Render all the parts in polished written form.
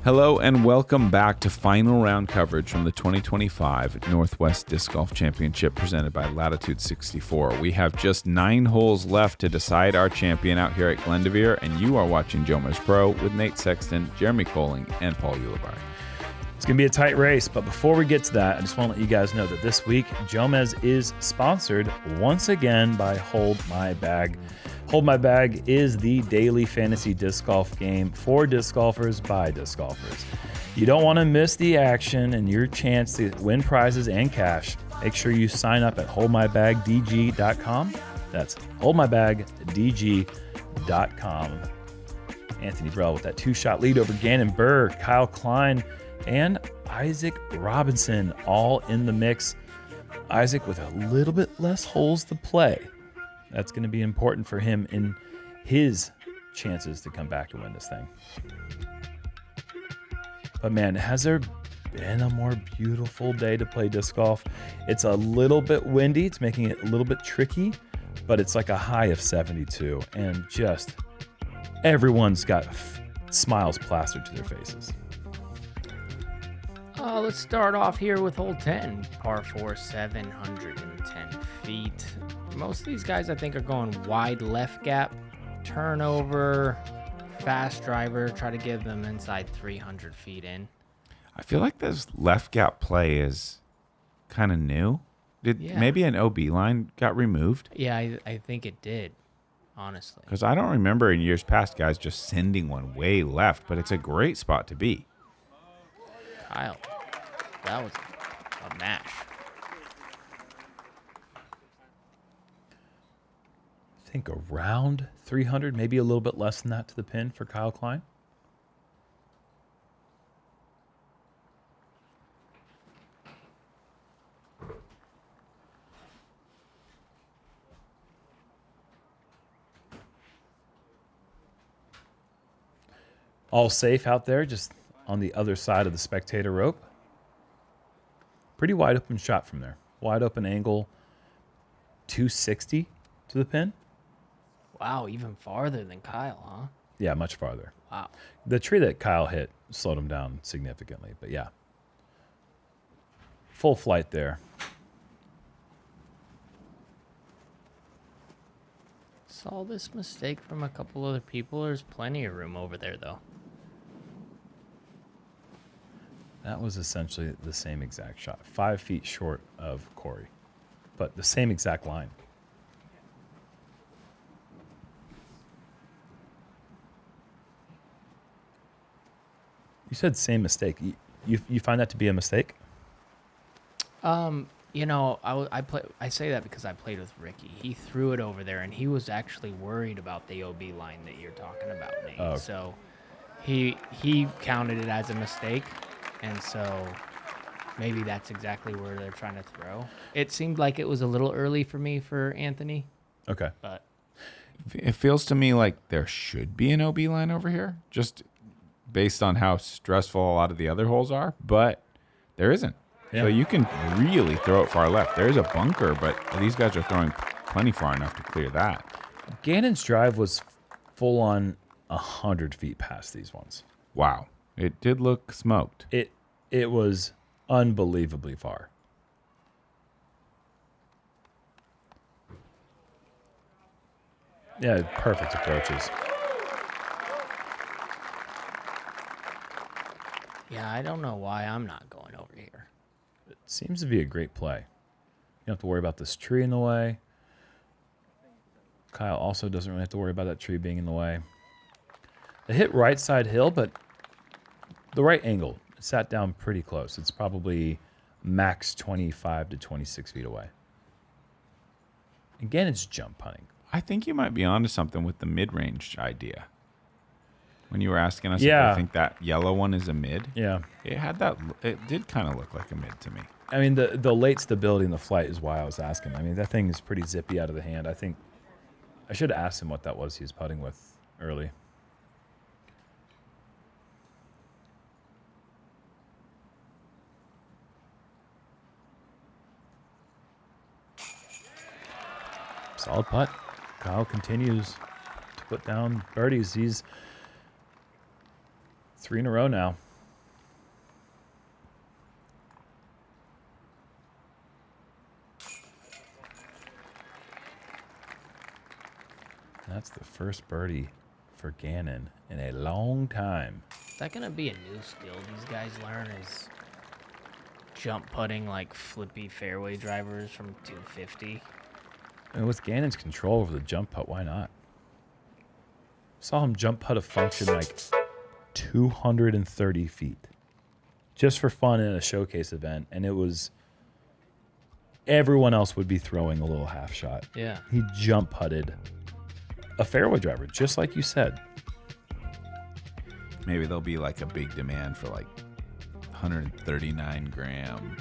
Hello and welcome back to final round coverage from the 2025 Northwest Disc Golf Championship presented by Latitude 64. We have just 9 holes left to decide our champion out here at Glendoveer, and you are watching JomezPro with Nate Sexton, Jeremy Koling, and Paul Ulibarri. It's going to be a tight race, but before we get to that, I just want to let you guys know that this week, Jomez is sponsored once again by Hold My Bag. Hold My Bag is the daily fantasy disc golf game for disc golfers by disc golfers. You don't want to miss the action and your chance to win prizes and cash. Make sure you sign up at holdmybagdg.com. That's holdmybagdg.com. Anthony Barela with that 2-shot lead over Gannon, Buhr, Kyle Klein, and Isaac Robinson all in the mix. Isaac with a little bit less holes to play. That's going to be important for him in his chances to come back and win this thing. But man, has there been a more beautiful day to play disc golf? It's a little bit windy. It's making it a little bit tricky, but it's like a high of 72. And just everyone's got smiles plastered to their faces. Let's start off here with hole 10, par 4, 710 feet. Most of these guys, I think, are going wide left gap, turnover, fast driver, try to give them inside 300 feet in. I feel like this left gap play is kind of new. Maybe an OB line got removed? Yeah, I think it did, honestly. Because I don't remember in years past guys just sending one way left, but it's a great spot to be. Kyle, that was a mash. I think around 300, maybe a little bit less than that to the pin for Kyle Klein. All safe out there, just on the other side of the spectator rope. Pretty wide open shot from there. Wide open angle, 260 to the pin. Wow, even farther than Kyle, huh? Yeah, much farther. Wow. The tree that Kyle hit slowed him down significantly, but yeah. Full flight there. Saw this mistake from a couple other people. There's plenty of room over there, though. That was essentially the same exact shot. 5 feet short of Corey, but the same exact line. You said same mistake. You find that to be a mistake? You know, I say that because I played with Ricky. He threw it over there, and he was actually worried about the OB line that you're talking about, Nate. Oh. So he counted it as a mistake, and so maybe that's exactly where they're trying to throw. It seemed like it was a little early for me for Anthony. Okay. But It feels to me like there should be an OB line over here, just based on how stressful a lot of the other holes are, but there isn't. Yeah. So you can really throw it far left. There is a bunker, but these guys are throwing plenty far enough to clear that. Gannon's drive was full on 100 feet past these ones. Wow. It did look smoked. It was unbelievably far. Yeah, perfect approaches. yeah, I don't know why I'm not going over here. It seems to be a great play. You don't have to worry about this tree in the way. Kyle also doesn't really have to worry about that tree being in the way. They hit right side hill, but the right angle. It sat down pretty close. It's probably max 25 to 26 feet away. Again, it's jump putting. I think you might be onto something with the mid-range idea. When you were asking us Yeah. if I think that yellow one is a mid, Yeah. it did kind of look like a mid to me. I mean, the late stability in the flight is why I was asking. I mean, that thing is pretty zippy out of the hand. I think I should have asked him what that was he was putting with early. Solid putt. Kyle continues to put down birdies. He's 3 in a row now. That's the first birdie for Gannon in a long time. Is that gonna be a new skill these guys learn? Is jump putting like flippy fairway drivers from 250? And with Gannon's control over the jump putt, why not? Saw him jump putt a function like 230 feet. Just for fun in a showcase event, and it was everyone else would be throwing a little half shot. Yeah. He jump putted a fairway driver, just like you said. Maybe there'll be like a big demand for like 139 gram,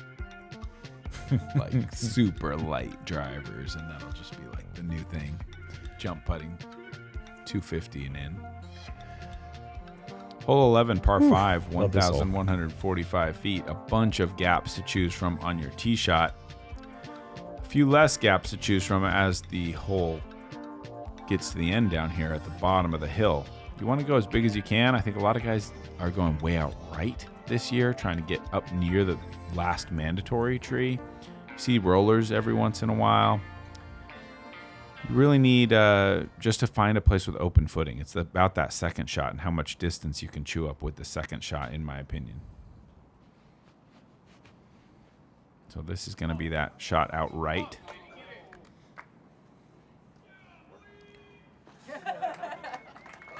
like super light drivers, and that'll just be like the new thing. Jump putting 250 and in. Hole 11, par 5, love this hole. 1,145 feet. A bunch of gaps to choose from on your tee shot. A few less gaps to choose from as the hole gets to the end down here at the bottom of the hill. You want to go as big as you can. I think a lot of guys are going way out right this year, trying to get up near the last mandatory tree. You see rollers every once in a while. You really need just to find a place with open footing. It's about that second shot and how much distance you can chew up with the second shot, in my opinion. So this is going to be that shot out right.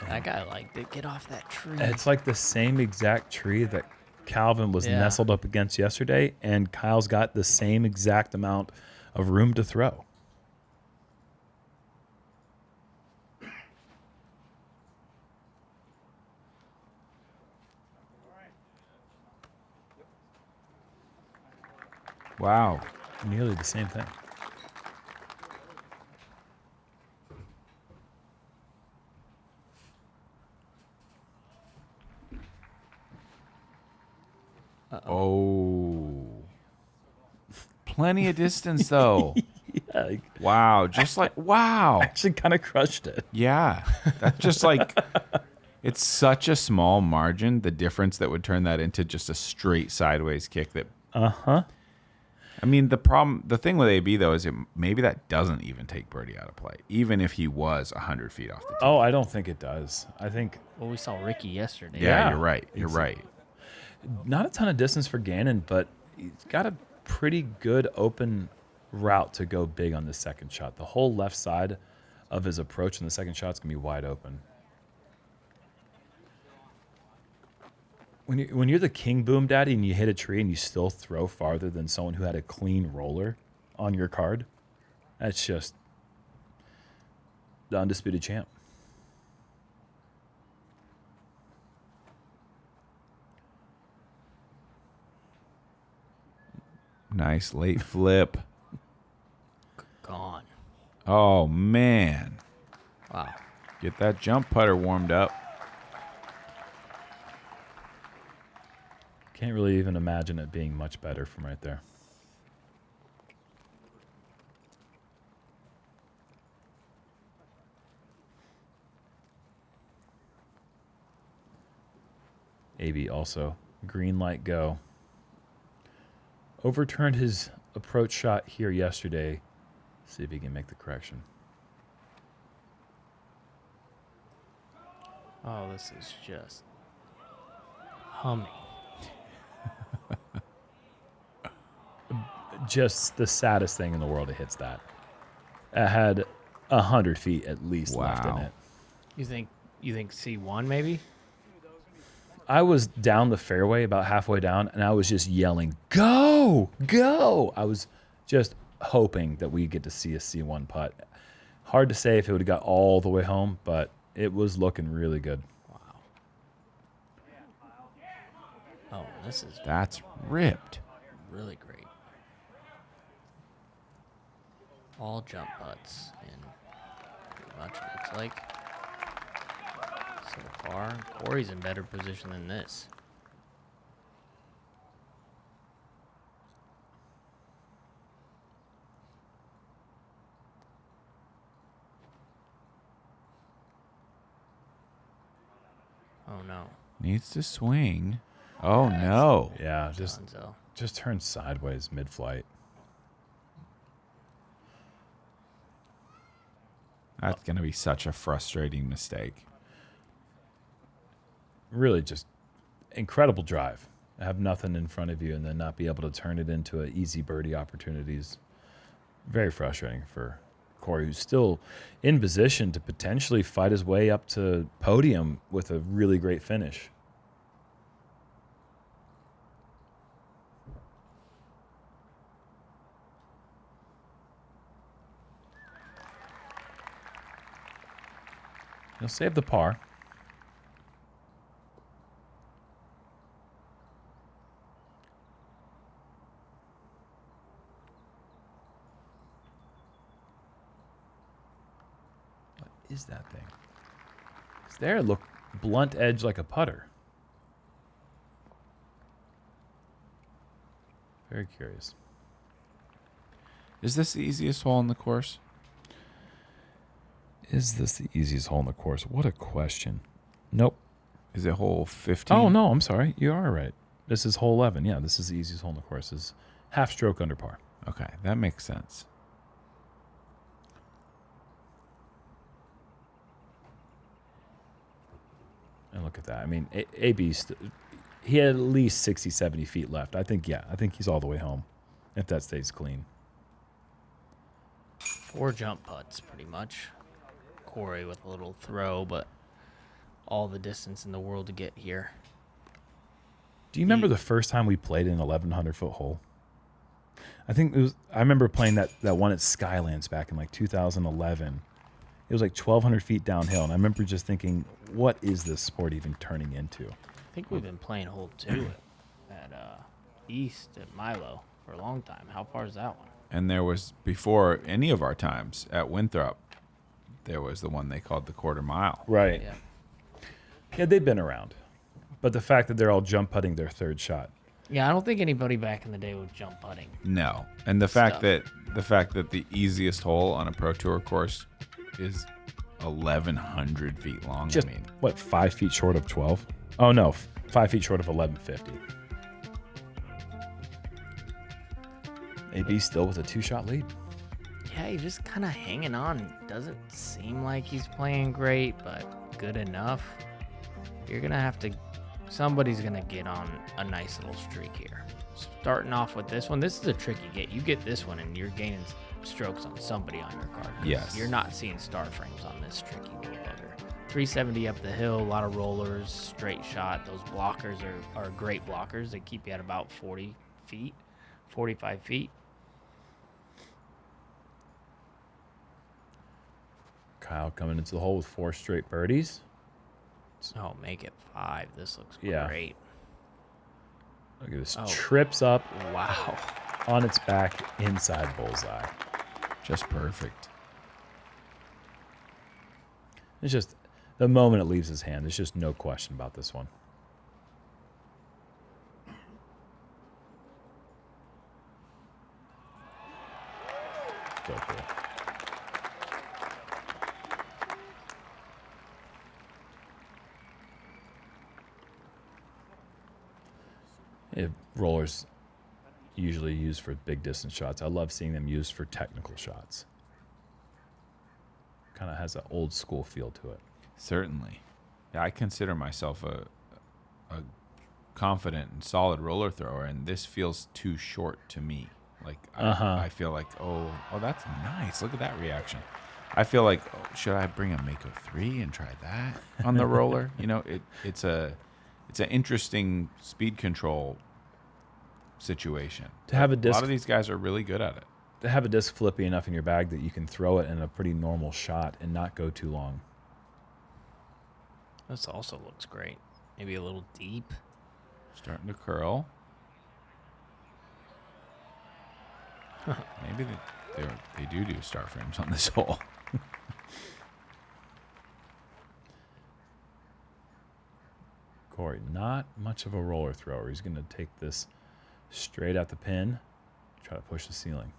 That guy liked it. Get off that tree. It's like the same exact tree that Calvin was nestled up against yesterday, and Kyle's got the same exact amount of room to throw. Wow. Nearly the same thing. Oh. Plenty of distance, though. Yeah, like, Wow. Just like, wow. actually kind of crushed it. Yeah. That's just like, it's such a small margin, the difference that would turn that into just a straight sideways kick that. Uh-huh. I mean, the thing with AB, though, is maybe that doesn't even take birdie out of play, even if he was 100 feet off the tee. Oh, I don't think it does. I think Well, we saw Ricky yesterday. Yeah, you're right. You're right. not a ton of distance for Gannon, but he's got a pretty good open route to go big on the second shot. The whole left side of his approach in the second shot is going to be wide open. When you're the king boom daddy and you hit a tree and you still throw farther than someone who had a clean roller on your card, that's just the undisputed champ. Nice late flip. Gone. Oh, man. Wow. Get that jump putter warmed up. Can't really even imagine it being much better from right there. AB also. Green light go. Overturned his approach shot here yesterday. See if he can make the correction. Oh, this is just humming. Just the saddest thing in the world. It hits that. It had 100 feet at least left in Wow. it. You think C1 maybe? I was down the fairway about halfway down, and I was just yelling, "Go! Go!" I was just hoping that we'd get to see a C1 putt. Hard to say if it would have got all the way home, but it was looking really good. Wow. Oh, this is That's ripped. really great. All jump putts in pretty much looks like. So far, Corey's in better position than this. Oh no. Needs to swing. Oh, no. Yeah, Gonzo. just turned sideways mid-flight. That's going to be such a frustrating mistake. Really just incredible drive. Have nothing in front of you and then not be able to turn it into an easy birdie opportunities. Very frustrating for Corey, who's still in position to potentially fight his way up to podium with a really great finish. He'll save the par. What is that thing? It's there. Look, blunt edge like a putter. Very curious. Is this the easiest hole in the course? Is this the easiest hole in the course? What a question. Nope. Is it hole 15? Oh, no, I'm sorry. You are right. This is hole 11. Yeah, this is the easiest hole in the course. Is half stroke under par. Okay, that makes sense. And look at that. I mean, AB, he had at least 60, 70 feet left. I think he's all the way home if that stays clean. 4 jump putts, pretty much. Corey with a little throw, but all the distance in the world to get here. Do you remember the first time we played an 1,100-foot hole? I think it was. I remember playing that one at Skylands back in like 2011. It was like 1,200 feet downhill, and I remember just thinking, what is this sport even turning into? I think we've been playing hole 2 at East at Milo for a long time. How far is that one? And there was, before any of our times at Winthrop, there was the one they called the quarter mile. Right. Yeah. Yeah, they've been around. But the fact that they're all jump putting their third shot. Yeah, I don't think anybody back in the day was jump putting. No. And the fact that the easiest hole on a Pro Tour course is 1,100 feet long. Just, I mean, what, 5 feet short of 12? Oh, no, 5 feet short of 1150. AB still with a 2-shot lead. Yeah, he's just kind of hanging on. Doesn't seem like he's playing great, but good enough. You're going to have to... Somebody's going to get on a nice little streak here. Starting off with this one. This is a tricky get. You get this one, and you're gaining strokes on somebody on your card. Yes. You're not seeing star frames on this tricky little bugger. 370 up the hill, a lot of rollers, straight shot. Those blockers are great blockers. They keep you at about 40 feet, 45 feet. Kyle coming into the hole with 4 straight birdies. Oh, make it 5. This looks Yeah. great. Look at this. Oh. Trips up Wow. on its back inside bullseye. just perfect. It's just the moment it leaves his hand. There's just no question about this one. So cool. Rollers usually used for big distance shots. I love seeing them used for technical shots. Kind of has an old school feel to it. Certainly. Yeah, I consider myself a confident and solid roller thrower, and this feels too short to me. Like I feel like, oh, that's nice. Look at that reaction. I feel like, should I bring a Mako 3 and try that on the roller? You know, it's an interesting speed control situation. To have a disc, lot of these guys are really good at it. To have a disc flippy enough in your bag that you can throw it in a pretty normal shot and not go too long. This also looks great. Maybe a little deep. Starting to curl. Maybe they do star frames on this hole. Corey, not much of a roller thrower. He's going to take this straight at the pin, try to push the ceiling.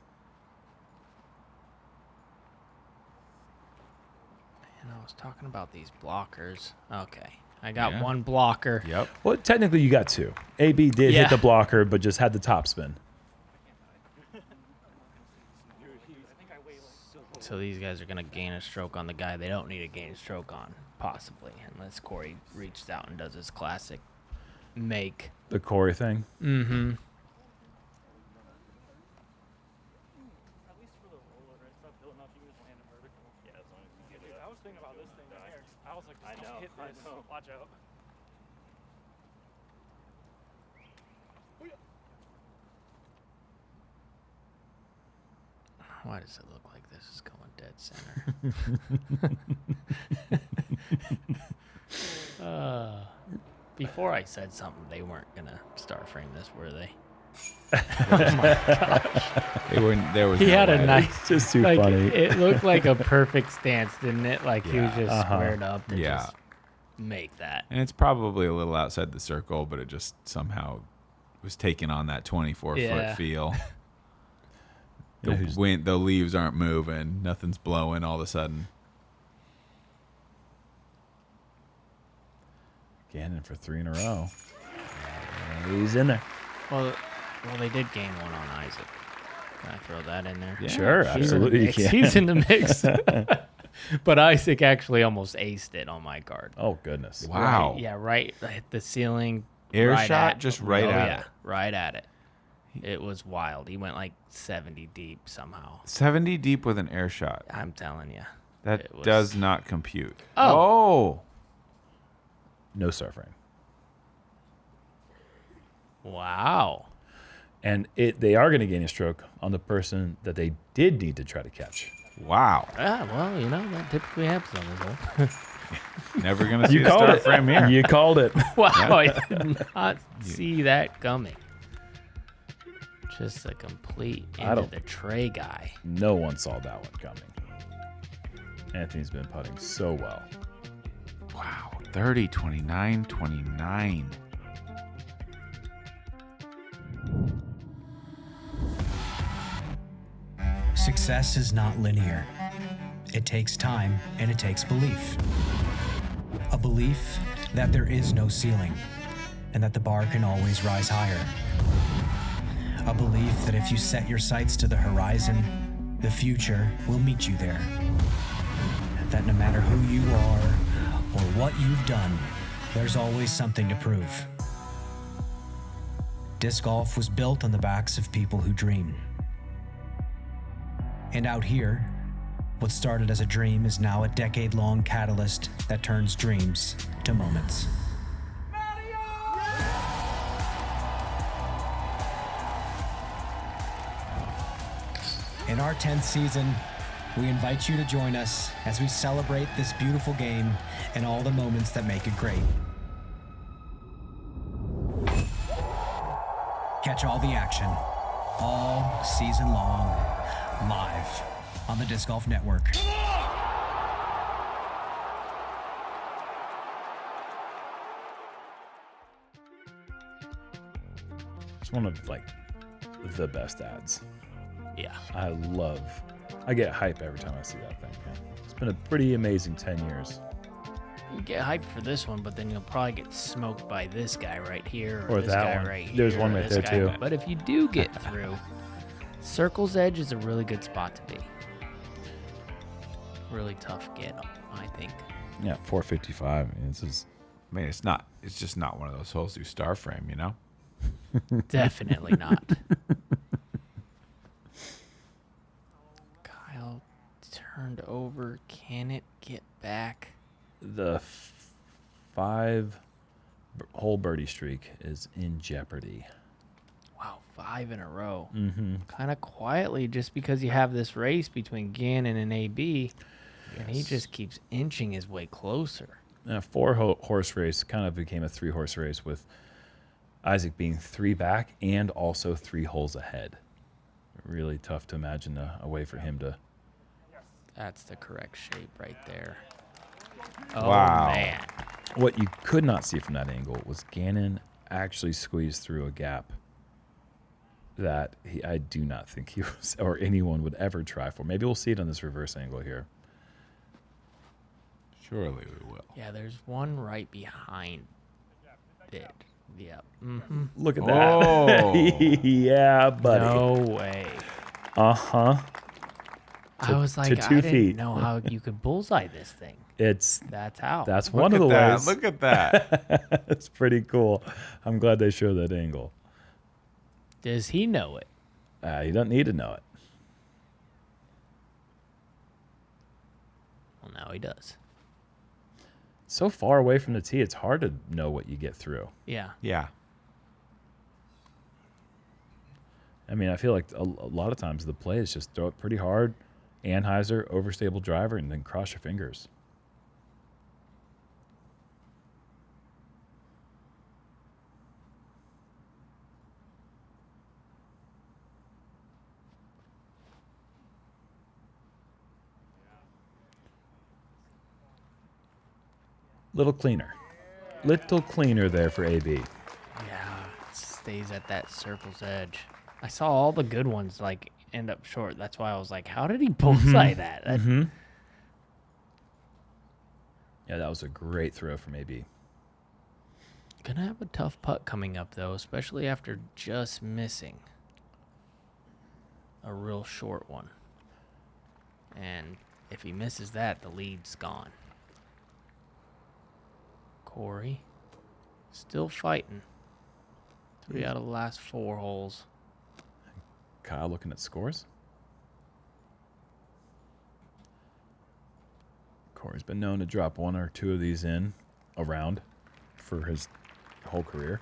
Man, I was talking about these blockers. Okay. I got 1 blocker. Yep. Well, technically you got 2. AB did hit the blocker, but just had the top spin. So these guys are going to gain a stroke on the guy they don't need to gain a stroke on, possibly, unless Corey reaches out and does his classic make. The Corey thing? Mm-hmm. At least for the roller, right? Stop building up, you can just land it vertical. Yeah, as long as you get it. I was thinking about this thing right here. I was like, just don't hit this. Watch out. Why does it look like this is going dead center? Before I said something, they weren't going to start frame this, were they? Oh my gosh. They weren't. There was. He no had a way. nice. It's just too like, funny. It looked like a perfect stance, didn't it? Like he was Yeah. just squared up to Yeah. just make that. And it's probably a little outside the circle, but it just somehow was taking on that 24-foot Yeah. feel. You know The who's- wind, the leaves aren't moving, nothing's blowing all of a sudden. Gannon for 3 in a row. He's in there. Well, they did gain one on Isaac. Can I throw that in there? Yeah, Sure, He's in the absolutely. mix. Yeah. He's in the mix. But Isaac actually almost aced it on my card. Oh, goodness. Wow. Right, yeah, right. Hit the ceiling. Air right shot, at- just right oh, at yeah, it. right at it. It was wild. He went like 70 deep somehow. 70 deep with an air shot. I'm telling you. That It was- does not compute. Oh. No star frame. Wow. And they are going to gain a stroke on the person that they did need to try to catch. Wow. Well, you know, that typically happens on this hole. Never going to see You the called star it. frame here. You called it. Wow, I did not see that coming. Just a complete I into don't- the tray guy. No one saw that one coming. Anthony's been putting so well. Wow. 30, 29, 29. Success is not linear. It takes time and it takes belief. A belief that there is no ceiling and that the bar can always rise higher. A belief that if you set your sights to the horizon, the future will meet you there. That no matter who you are or what you've done, there's always something to prove. Disc golf was built on the backs of people who dream. And out here, what started as a dream is now a decade-long catalyst that turns dreams to moments. In our 10th season, we invite you to join us as we celebrate this beautiful game and all the moments that make it great. Catch all the action, all season long, live on the Disc Golf Network. It's one of like the best ads. Yeah. I get hype every time I see that thing. It's been a pretty amazing 10 years. You get hyped for this one, but then you'll probably get smoked by this guy right here Or this that guy one. right here. There's one or right this there, guy. too. But if you do get through, Circle's Edge is a really good spot to be. Really tough get, I think. Yeah, 455. I mean, this is I mean, it's just not one of those holes you star frame, you know? Definitely not. Kyle turned over. Can it get back? the 5-hole birdie streak is in jeopardy. Wow, 5 in a row. Mm-hmm. Kind of quietly, just because you have this race between Gannon and AB, and he just keeps inching his way closer. A 4-horse race kind of became a 3-horse race with Isaac being 3 back and also 3 holes ahead. Really tough to imagine a way for him to. That's the correct shape right there. Oh, Wow. man. What you could not see from that angle was Gannon actually squeezed through a gap that I do not think he was or anyone would ever try for. Maybe we'll see it on this reverse angle here. Surely we will. Yeah, there's one right behind it. Yep. Mm-hmm. Look at that. Oh. Yeah, buddy. No way. Uh-huh. I was like, to 2 I feet. didn't know how you could bullseye this thing. That's how. That's Look one of at the that. ways. Look at that. It's pretty cool. I'm glad they show that angle. Does he know it? You don't need to know it. Well, now he does. So far away from the tee, it's hard to know what you get through. Yeah. Yeah. I mean, I feel like a lot of times the play is just throw it pretty hard, Anheuser, overstable driver, and then cross your fingers. Little cleaner there for AB. Yeah. Stays at that circle's edge. I saw all the good ones like end up short. That's why I was like, how did he bullseye that? Yeah, that was a great throw from AB. Gonna have a tough putt coming up though, especially after just missing a real short one. And if he misses that, the lead's gone. Corey still fighting. 3 out of the last 4 holes. Kyle looking at scores. Corey's been known to drop 1 or 2 of these in a round for his whole career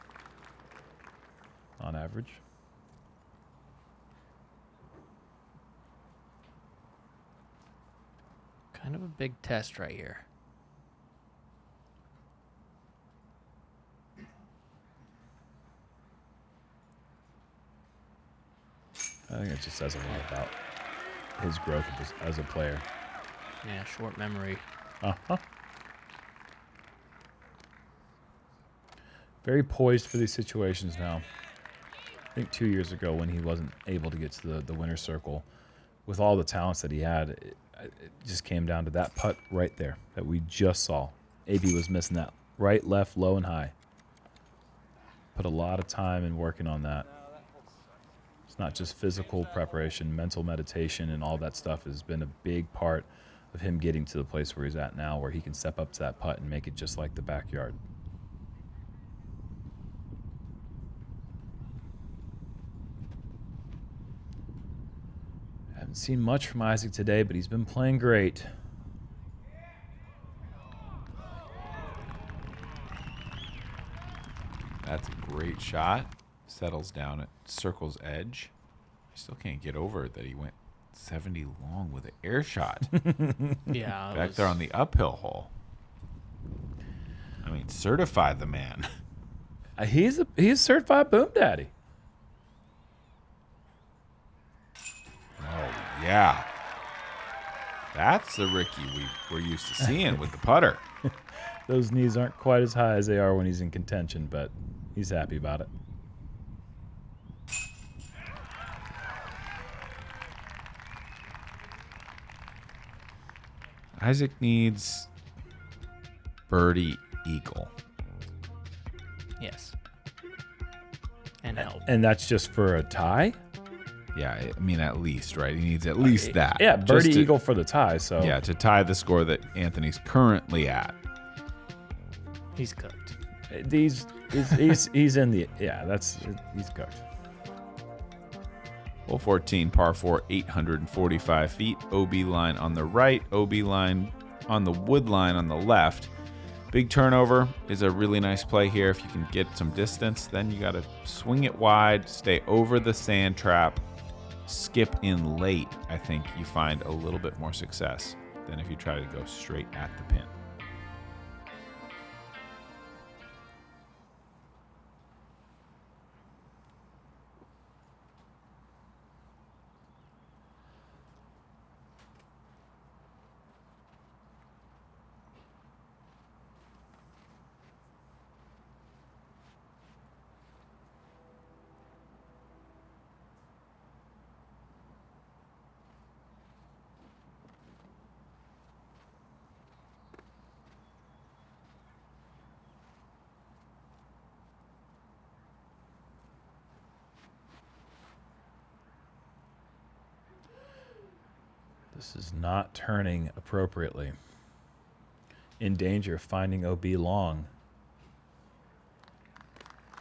on average. Kind of a big test right here. I think it just says a lot about his growth as a player. Yeah, short memory. Uh-huh. Very poised for these situations now. I think 2 years ago when he wasn't able to get to the winner's circle, with all the talents that he had, it just came down to that putt right there that we just saw. AB was missing that right, left, low, and high. Put a lot of time in working on that. It's not just physical preparation, mental meditation, and all that stuff has been a big part of him getting to the place where he's at now, where he can step up to that putt and make it just like the backyard. Haven't seen much from Isaac today, but he's been playing great. That's a great shot. Settles down at circle's edge. I still can't get over that he went 70 long with an air shot. Yeah. Back there on the uphill hole. I mean, certify the man. He's a certified boom daddy. Oh, yeah. That's the Ricky we're used to seeing with the putter. Those knees aren't quite as high as they are when he's in contention, but he's happy about it. Isaac needs birdie eagle. Yes. And help. And that's just for a tie? Yeah, I mean, at least, right? He needs at least that. Yeah, Just birdie to- eagle for the tie. So Yeah, to tie the score that Anthony's currently at. He's cooked. he's in the he's cooked. Hole 14, par 4, 845 feet. OB line on the right, OB line on the wood line on the left. Big turnover is a really nice play here. If you can get some distance, then you got to swing it wide, stay over the sand trap, skip in late. I think you find a little bit more success than if you try to go straight at the pin. This is not turning appropriately. In danger of finding OB long.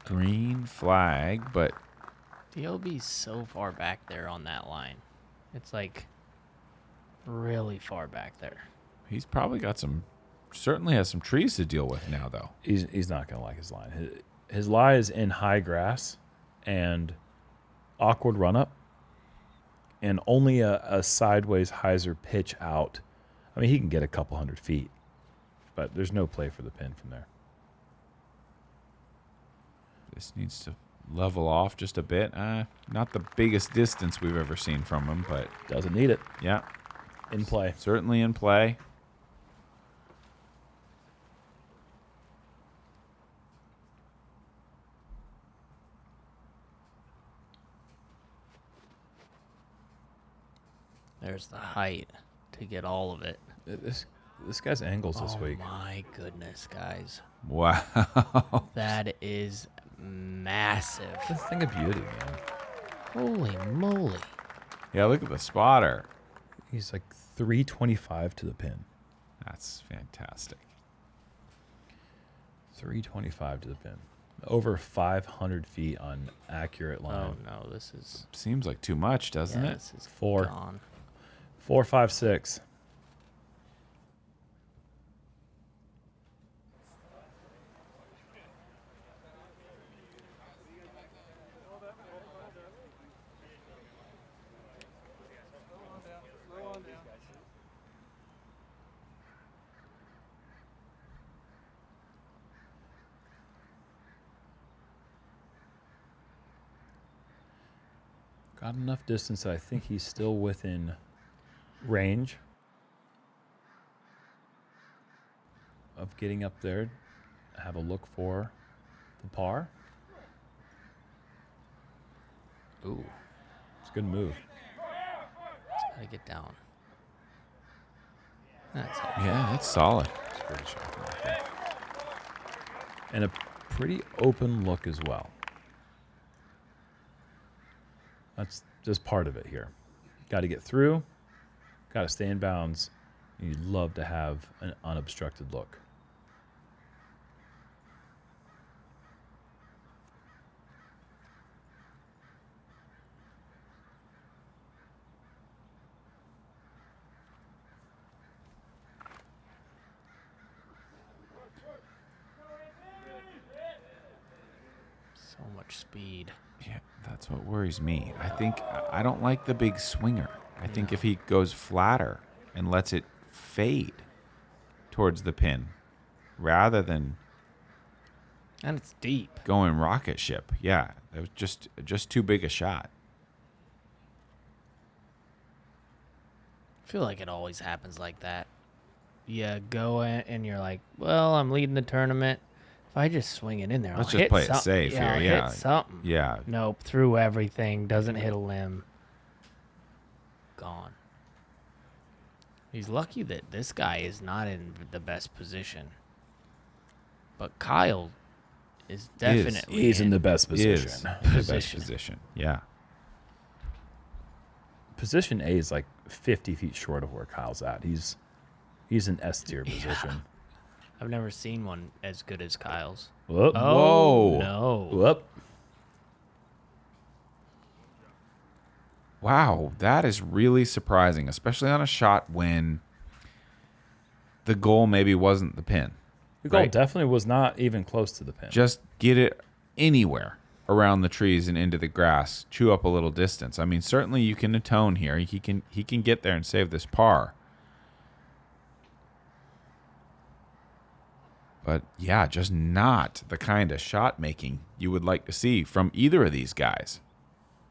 Green flag, but The OB's so far back there on that line. It's like really far back there. he's probably got certainly has some trees to deal with now, though. He's not going to like his line. His lie is in high grass and awkward run up and only a sideways hyzer pitch out. I mean, he can get a couple 100 feet, but there's no play for the pin from there. This needs to level off just a bit. Not the biggest distance we've ever seen from him, but Doesn't need it. yeah, In play. certainly in play. There's the height to get all of it. This guy's angles this week. Oh my goodness, guys. Wow. That is massive. That's a thing of beauty, man. Holy moly. Yeah, look at the spotter. He's like 325 to the pin. That's fantastic. 325 to the pin. Over 500 feet on accurate Oh line. no, this is Seems like too much, doesn't yeah, it? this is 4. gone. 4, 5, 6. Got enough distance that I think he's still within range of getting up there. Have a look for the par. Ooh, It's a good move. gotta get down. That's it. Yeah, that's solid. It's a great shot from out there. And a pretty open look as well. That's just part of it here. Got to get through. Got to stay in bounds. You'd love to have an unobstructed look. So much speed. Yeah, that's what worries me. I don't like the big swinger. I think if he goes flatter and lets it fade towards the pin rather than And it's deep. going rocket ship. Yeah, it was just too big a shot. I feel like it always happens like that. You go in and you're like, well, I'm leading the tournament. If I just swing it in there, Let's I'll just hit play it something. safe Yeah, I'll here, yeah. hit something. Yeah. Nope, through everything. Doesn't hit a limb. Gone. He's lucky that this guy is not in the best position. But Kyle is definitely He's in the best Is position. the best Position. position. Yeah. Position A is like 50 feet short of where Kyle's at. He's in S tier position. I've never seen one as good as Kyle's. Whoop. Oh, Whoa. no. Whoop. Wow, that is really surprising, especially on a shot when the goal maybe wasn't the pin. The goal Right. definitely was not even close to the pin. Just get it anywhere around the trees and into the grass. Chew up a little distance. I mean, certainly you can atone here. He can get there and save this par. But yeah, just not the kind of shot making you would like to see from either of these guys.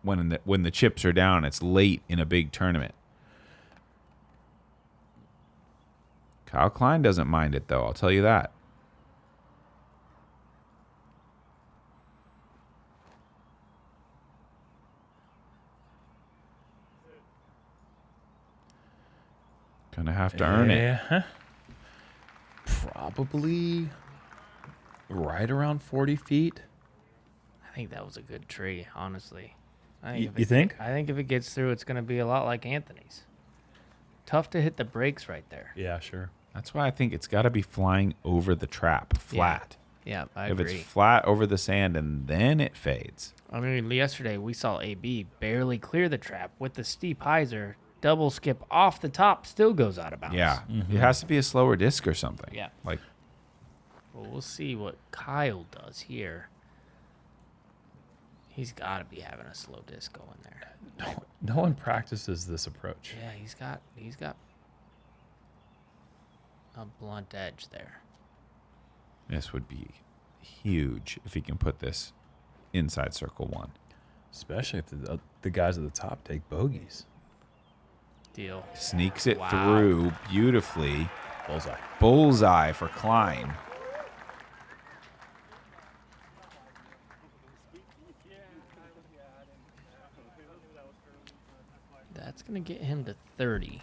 When the chips are down, it's late in a big tournament. Kyle Klein doesn't mind it though, I'll tell you that. Gonna have to earn it. Yeah. Probably right around 40 feet. I think that was a good tree, honestly. You think? I think if it gets through, it's going to be a lot like Anthony's. Tough to hit the brakes right there. Yeah, sure. That's why I think it's got to be flying over the trap, flat. Yeah, I If agree. it's flat over the sand and then it fades. I mean, yesterday we saw AB barely clear the trap with the steep hyzer, double skip off the top, still goes out of bounds. Yeah. It has to be a slower disc or something. Yeah. Like, Well, we'll see what Kyle does here. He's got to be having a slow disc going there. No one practices this approach. Yeah, he's got a blunt edge there. this would be huge if he can put this inside circle 1. Especially if the guys at the top take bogeys. Deal. Sneaks it Wow. through beautifully. Bullseye. Bullseye for Klein. That's going to get him to 30.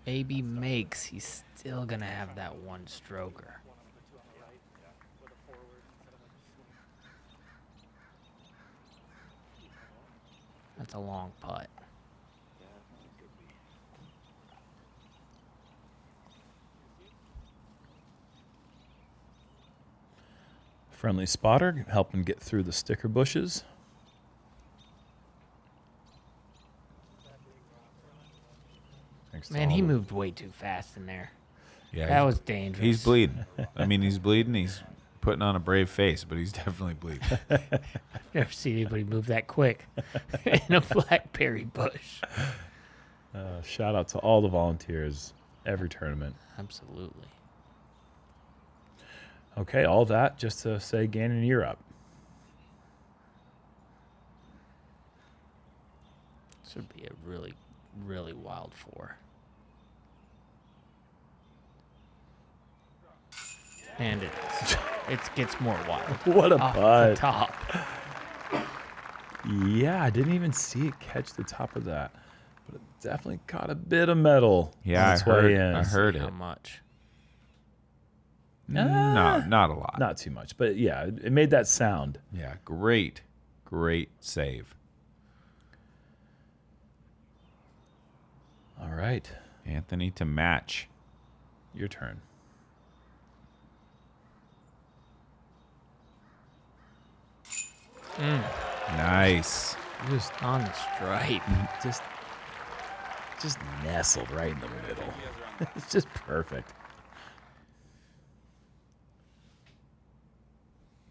AB makes, he's still going to have that one stroker. That's a long putt. Friendly spotter, helping get through the sticker bushes. Thanks to Man, all he the- moved way too fast in there. Yeah, That was dangerous. He's bleeding. I mean, he's bleeding. He's putting on a brave face, but he's definitely bleeding. Never seen anybody move that quick in a blackberry bush. Shout out to all the volunteers, every tournament. Absolutely. Okay, all that just to say, Gannon, you're up. This would be a really, really wild 4. And it is. It gets more wild. What a Off the putt. top. Yeah, I didn't even see it catch the top of that. But it definitely caught a bit of metal. Yeah, on I its way in. heard How it. much? No, not a lot. Not too much, but yeah, it made that sound. Yeah, great save. All right, Anthony to match. your turn. Nice. Just On the stripe. just nestled right in the middle. It's just perfect.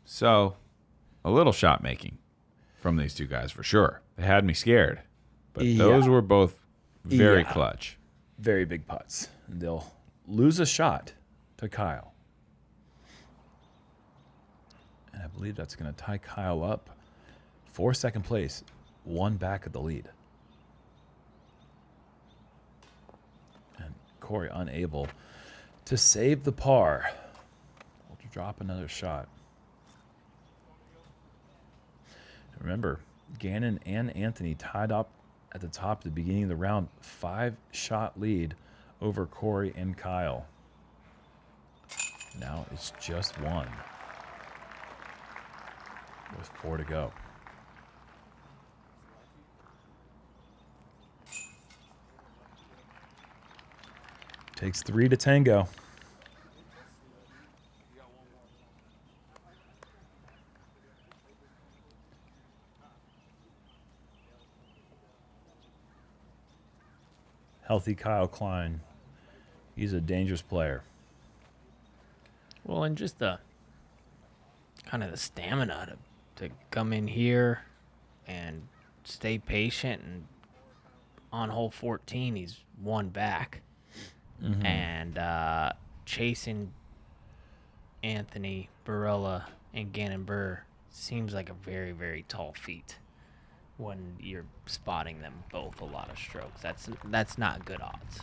So, a little shot making from these two guys for sure. They had me scared, but those Yeah. were both very Yeah. clutch. Very big putts. They'll lose a shot to Kyle. And I believe that's going to tie Kyle up for second place, 1 back of the lead. And Corey unable to save the par. We'll drop another shot. Remember, Gannon and Anthony tied up at the top at the beginning of the round, 5-shot lead over Corey and Kyle. Now it's just 1 with 4 to go. Takes 3 to tango. Healthy Kyle Klein. He's a dangerous player. Well, and just the kind of the stamina to come in here and stay patient. And on hole 14, he's 1 back. And chasing Anthony, Barela, and Gannon Buhr seems like a very, very tall feat when you're spotting them both a lot of strokes. That's not good odds.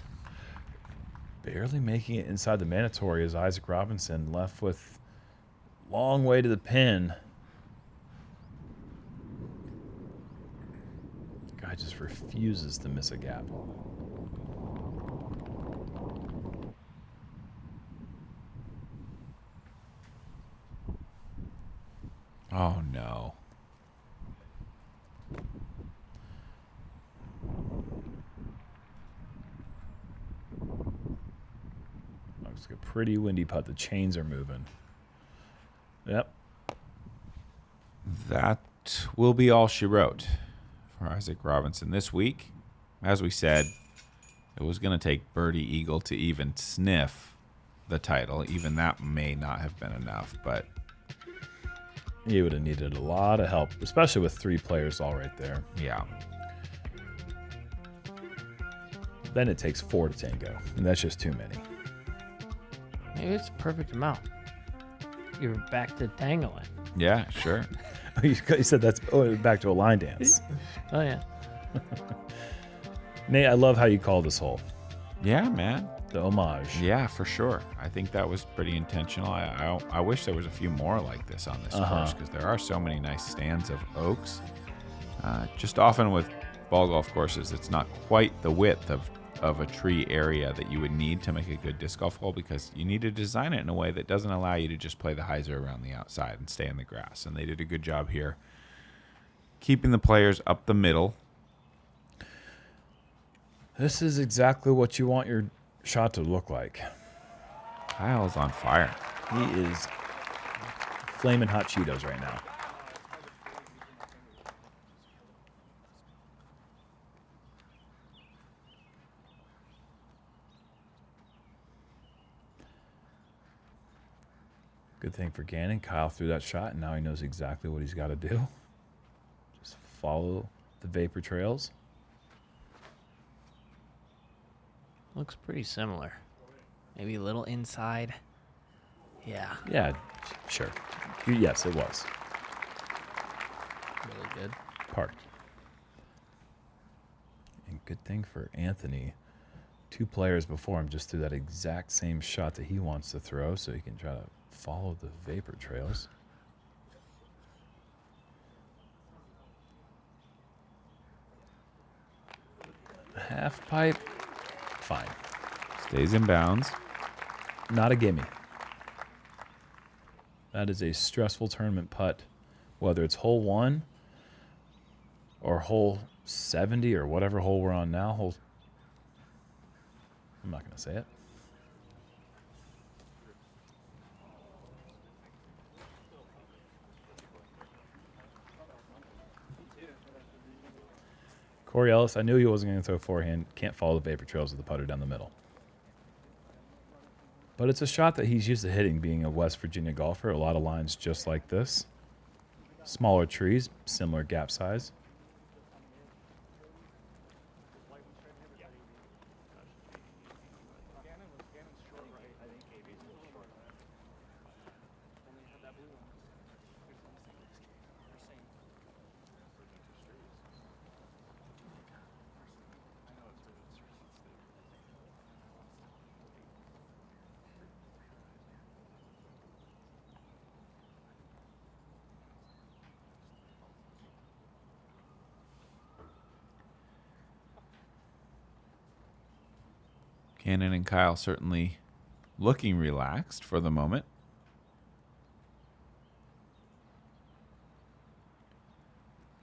Barely making it inside the mandatory is Isaac Robinson, left with long way to the pin. Guy just refuses to miss a gap. Oh no. It's like a pretty windy putt. The chains are moving. Yep. That will be all she wrote for Isaac Robinson this week. As we said, it was going to take Birdie Eagle to even sniff the title. Even that may not have been enough, but he would have needed a lot of help, especially with 3 players all right there. yeah. Then it takes 4 to tango, and that's just too many. Maybe it's a perfect amount. You're back to tangling. Yeah, sure. You said that's back to a line dance. Oh, yeah. Nate, I love how you call this hole. Yeah, man. The homage. Yeah, for sure. I think that was pretty intentional. I wish there was a few more like this on this course because there are so many nice stands of oaks. Just often with ball golf courses, it's not quite the width of a tree area that you would need to make a good disc golf hole because you need to design it in a way that doesn't allow you to just play the hyzer around the outside and stay in the grass. And they did a good job here keeping the players up the middle. This is exactly what you want your shot to look like. Kyle's on fire. He is flaming hot Cheetos right now. Good thing for Gannon. Kyle threw that shot, and now he knows exactly what he's got to do. Just follow the vapor trails. Looks pretty similar. Maybe a little inside. Yeah. Yeah, sure. Yes, it was. Really good. Parked. And good thing for Anthony. 2 players before him just threw that exact same shot that he wants to throw, so he can try to follow the vapor trails. Half pipe. Fine. Stays in bounds. Not a gimme. That is a stressful tournament putt, whether it's hole 1 or hole 70 or whatever hole we're on now. I'm not going to say it. Corey Ellis, I knew he wasn't going to throw forehand. Can't follow the vapor trails of the putter down the middle. But it's a shot that he's used to hitting, being a West Virginia golfer. A lot of lines just like this. Smaller trees, similar gap size. Gannon and Kyle certainly looking relaxed for the moment.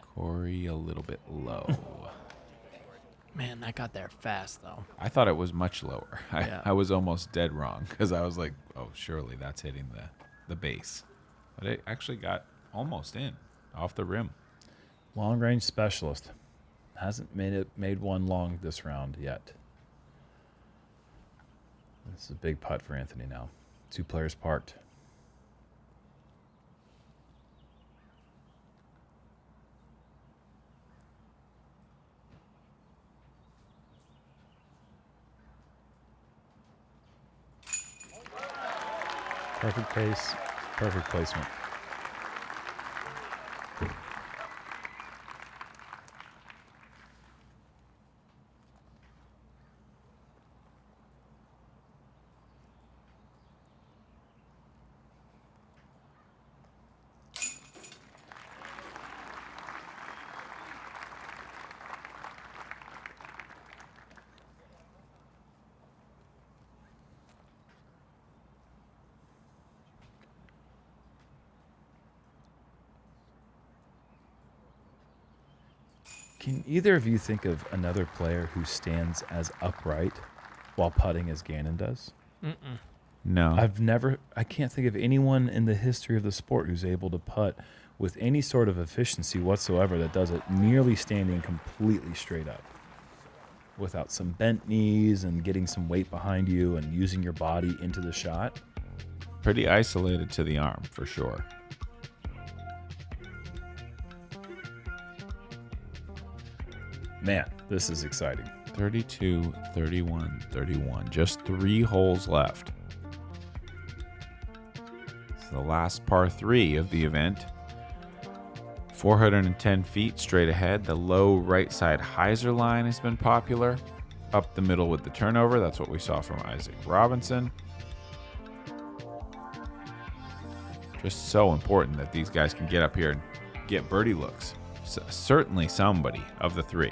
Corey a little bit low. Man, that got there fast, though. I thought it was much lower. Yeah. I was almost dead wrong because I was like, oh, surely that's hitting the base. But it actually got almost in, off the rim. Long range specialist. Hasn't made one long this round yet. This is a big putt for Anthony now. 2 players parked. Perfect pace, perfect placement. Can either of you think of another player who stands as upright while putting as Gannon does? Mm-mm. No. I can't think of anyone in the history of the sport who's able to putt with any sort of efficiency whatsoever that does it merely standing completely straight up without some bent knees and getting some weight behind you and using your body into the shot. Pretty isolated to the arm, for sure. Man, this is exciting. 32, 31, 31. Just 3 holes left. It's the last par 3 of the event. 410 feet straight ahead. The low right side hyzer line has been popular. Up the middle with the turnover. That's what we saw from Isaac Robinson. Just so important that these guys can get up here and get birdie looks. Certainly somebody of the 3.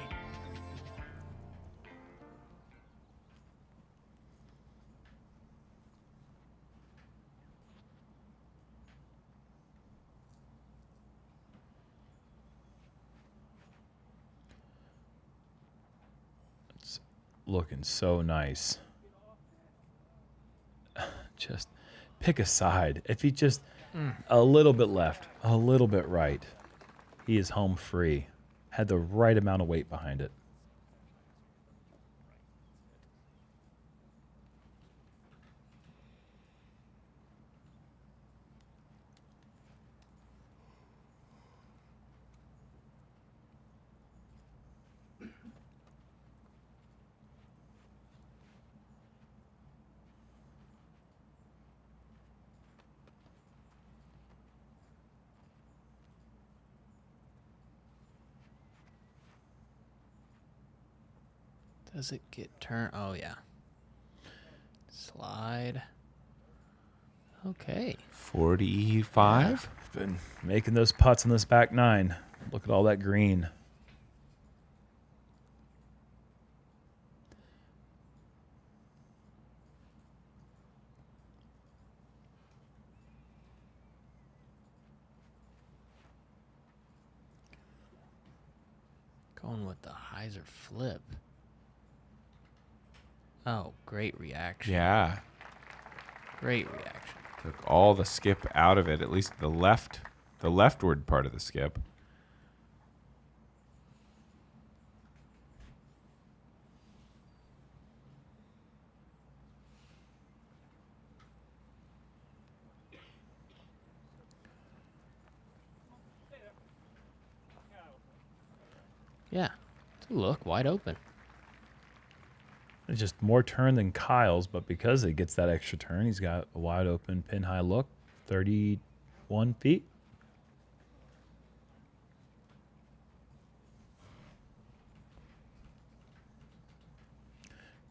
It's looking so nice. Just pick a side. If he just a little bit left, a little bit right, he is home free. Had the right amount of weight behind it. Does it get turned? Oh, yeah. Slide. Okay. 45. Been making those putts in this back 9. Look at all that green. Going with the hyzer flip. Oh, great reaction. Yeah. Great reaction. Took all the skip out of it, at least the leftward part of the skip. Yeah. Look, wide open. It's just more turn than Kyle's, but because it gets that extra turn, he's got a wide open pin high look, 31 feet.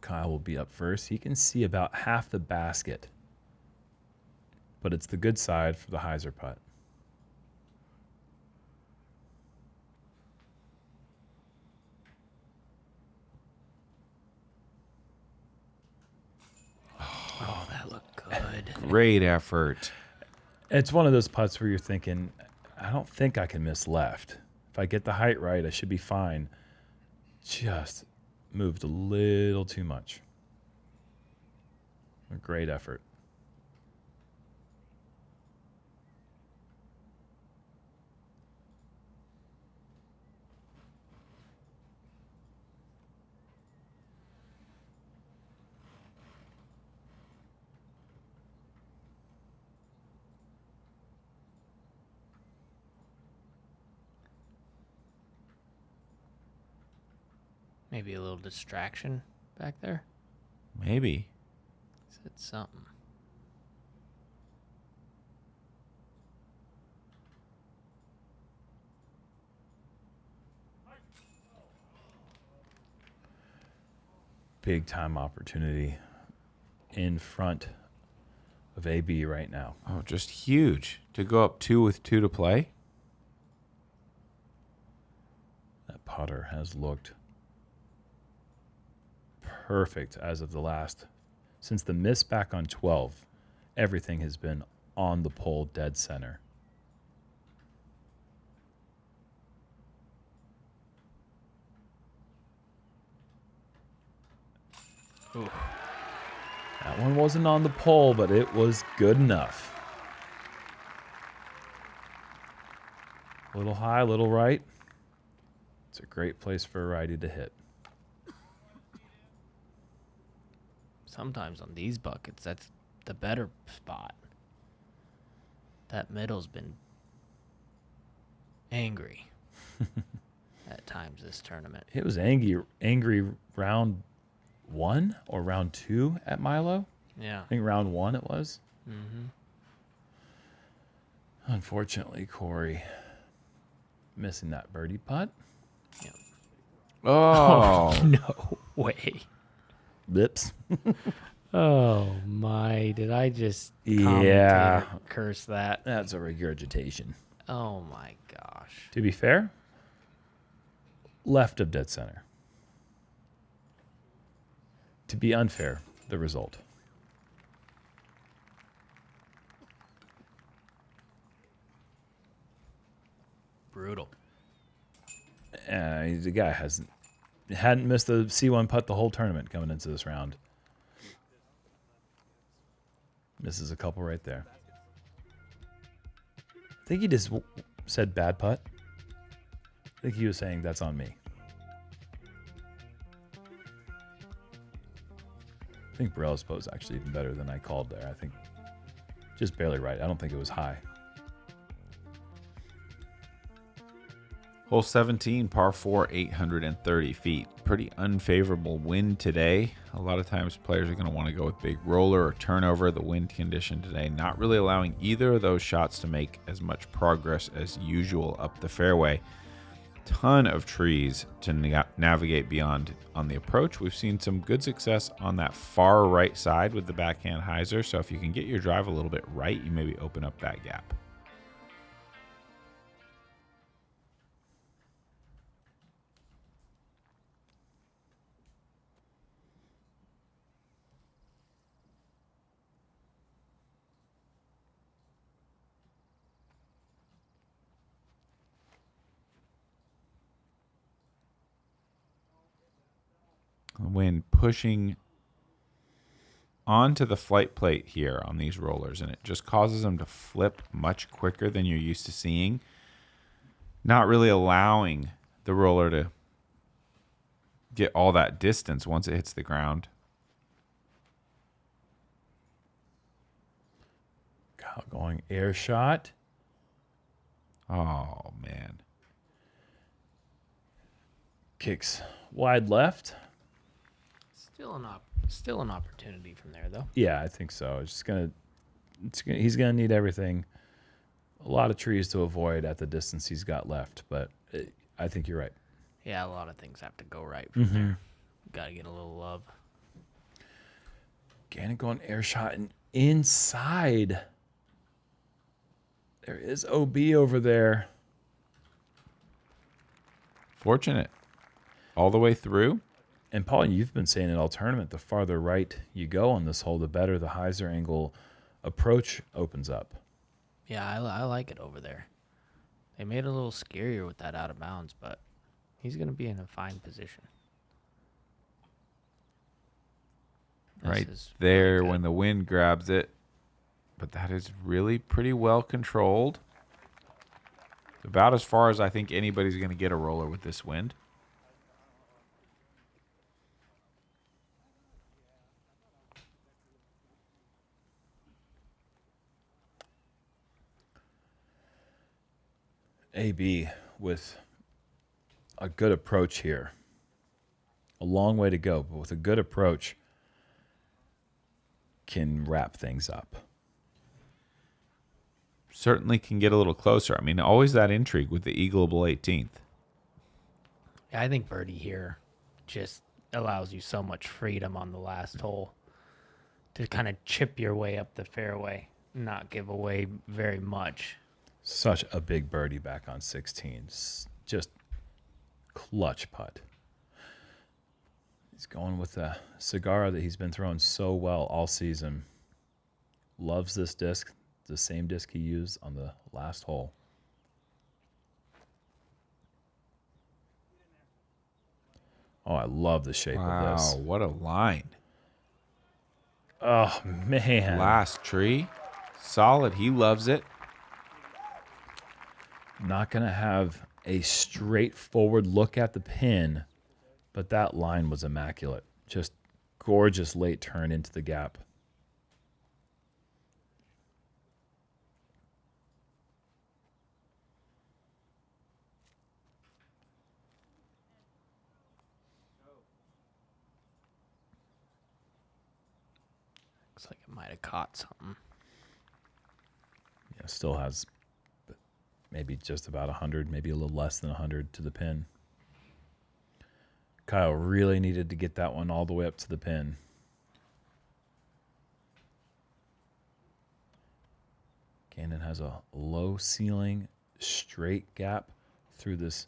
Kyle will be up first. He can see about half the basket, but it's the good side for the hyzer putt. Oh, that looked good. Great effort. It's one of those putts where you're thinking, I don't think I can miss left. If I get the height right, I should be fine. Just moved a little too much. A great effort. Maybe a little distraction back there. Maybe. Said something. Big time opportunity in front of AB right now. Oh, just huge. To go up 2 with 2 to play. That putter has looked perfect as of since the miss back on 12. Everything has been on the pole, dead center. Ooh. That one wasn't on the pole, but it was good enough. A little high, a little right. It's a great place for a righty to hit. Sometimes on these buckets, that's the better spot. That middle's been angry at times this tournament. It was angry round 1 or round 2 at Milo. Yeah. I think round 1 it was. Mm-hmm. Unfortunately, Corey missing that birdie putt. Yeah. Oh, No way. Lips. Oh my! Did I just Yeah. curse that? That's a regurgitation. Oh my gosh! To be fair, left of dead center. To be unfair, the result. Brutal. The guy hadn't missed the C1 putt the whole tournament coming into this round. Misses a couple right there. I think he just said bad putt. I think he was saying that's on me. I think Barela's putt was actually even better than I called there. I think just barely right. I don't think it was high. hole 17, par 4, 830 feet. Pretty unfavorable wind today. A lot of times players are going to want to go with big roller or turnover. The wind condition today not really allowing either of those shots to make as much progress as usual up the fairway. Ton of trees to navigate beyond on the approach. We've seen some good success on that far right side with the backhand hyzer. So if you can get your drive a little bit right, you maybe open up that gap. Wind pushing onto the flight plate here on these rollers, and it just causes them to flip much quicker than you're used to seeing, not really allowing the roller to get all that distance once it hits the ground. Kyle going air shot. Oh, man. Kicks wide left. Still an opportunity from there, though. Yeah, I think so. He's gonna need everything. A lot of trees to avoid at the distance he's got left, but I think you're right. Yeah, a lot of things have to go right from there. Got to get a little love. Gannon going air shot and inside. There is OB over there. Fortunate. All the way through. And Paul, you've been saying it all tournament, the farther right you go on this hole, the better the hyzer angle approach opens up. Yeah, I like it over there. They made it a little scarier with that out of bounds, but he's going to be in a fine position. Right there when the wind grabs it. But that is really pretty well controlled. About as far as I think anybody's going to get a roller with this wind. AB with a good approach here. A long way to go, but with a good approach can wrap things up. Certainly can get a little closer. I mean, always that intrigue with the Eagleable 18th. Yeah, I think birdie here just allows you so much freedom on the last hole to kind of chip your way up the fairway, not give away very much. Such a big birdie back on 16. Just clutch putt. He's going with a cigar that he's been throwing so well all season. Loves this disc. The same disc he used on the last hole. Oh, I love the shape of this. Wow, what a line. Oh, man. Last tree. Solid. He loves it. Not going to have a straightforward look at the pin, but that line was immaculate. Just gorgeous late turn into the gap. Looks like it might have caught something. Yeah, still has maybe just about 100, maybe a little less than 100 to the pin. Kyle really needed to get that one all the way up to the pin. Gannon has a low ceiling, straight gap through this.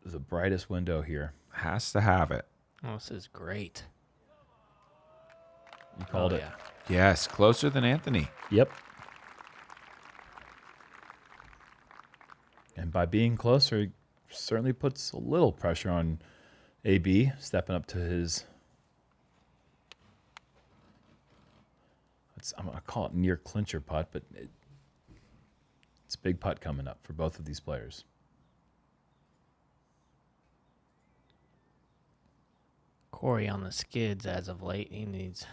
The brightest window here. Has to have it. Oh, this is great. You called it. Yeah. Yes, closer than Anthony. Yep. And by being closer, it certainly puts a little pressure on AB, stepping up to his, I'm going to call it near clincher putt, but it's a big putt coming up for both of these players. Corey on the skids as of late. He needs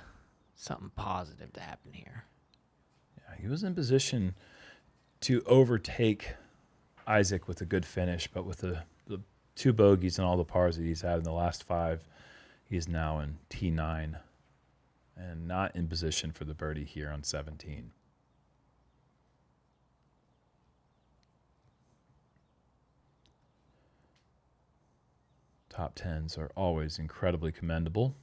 something positive to happen here. Yeah, he was in position to overtake Isaac with a good finish, but with the 2 bogeys and all the pars that he's had in the last 5, he's now in T9 and not in position for the birdie here on 17. Top 10s are always incredibly commendable.